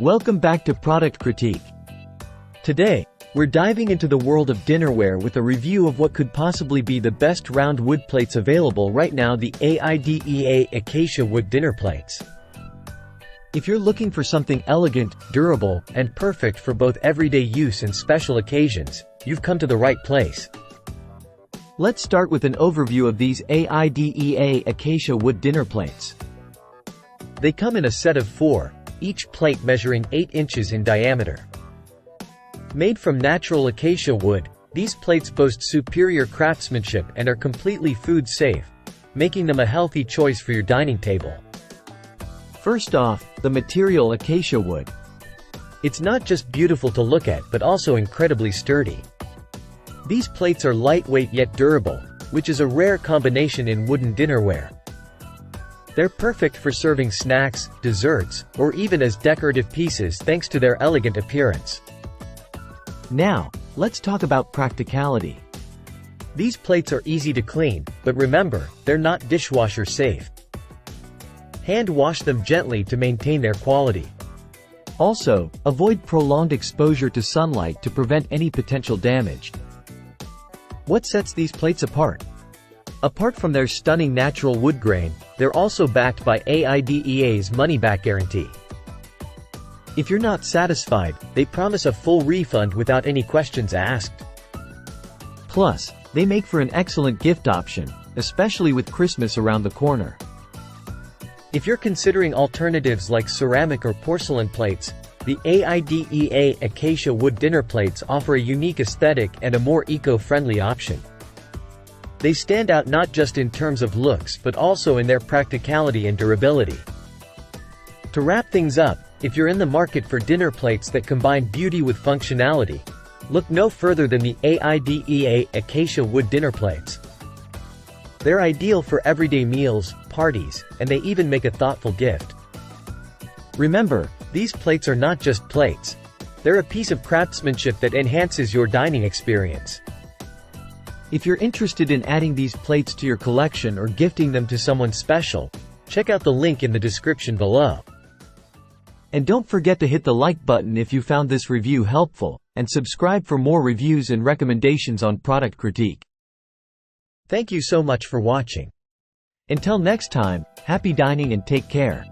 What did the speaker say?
Welcome back to Product Critique. Today, we're diving into the world of dinnerware with a review of what could possibly be the best round wood plates available right now, the AIDEA Acacia wood dinner plates. If you're looking for something elegant, durable, and perfect for both everyday use and special occasions, you've come to the right place. Let's start with an overview of these AIDEA Acacia wood dinner plates. They come in a set of 4, each plate measuring 8 inches in diameter. Made from natural acacia wood, these plates boast superior craftsmanship and are completely food safe, making them a healthy choice for your dining table. First off, the material acacia wood. It's not just beautiful to look at but also incredibly sturdy. These plates are lightweight yet durable, which is a rare combination in wooden dinnerware. They're perfect for serving snacks, desserts, or even as decorative pieces thanks to their elegant appearance. Now, let's talk about practicality. These plates are easy to clean, but remember, they're not dishwasher safe. Hand wash them gently to maintain their quality. Also, avoid prolonged exposure to sunlight to prevent any potential damage. What sets these plates apart? Apart from their stunning natural wood grain, they're also backed by AIDEA's money-back guarantee. If you're not satisfied, they promise a full refund without any questions asked. Plus, they make for an excellent gift option, especially with Christmas around the corner. If you're considering alternatives like ceramic or porcelain plates, the AIDEA Acacia wood dinner plates offer a unique aesthetic and a more eco-friendly option. They stand out not just in terms of looks but also in their practicality and durability. To wrap things up, if you're in the market for dinner plates that combine beauty with functionality, look no further than the AIDEA Acacia wood dinner plates. They're ideal for everyday meals, parties, and they even make a thoughtful gift. Remember, these plates are not just plates. They're a piece of craftsmanship that enhances your dining experience. If you're interested in adding these plates to your collection or gifting them to someone special, check out the link in the description below. And don't forget to hit the like button if you found this review helpful, and subscribe for more reviews and recommendations on Product Critique. Thank you so much for watching. Until next time, happy dining and take care.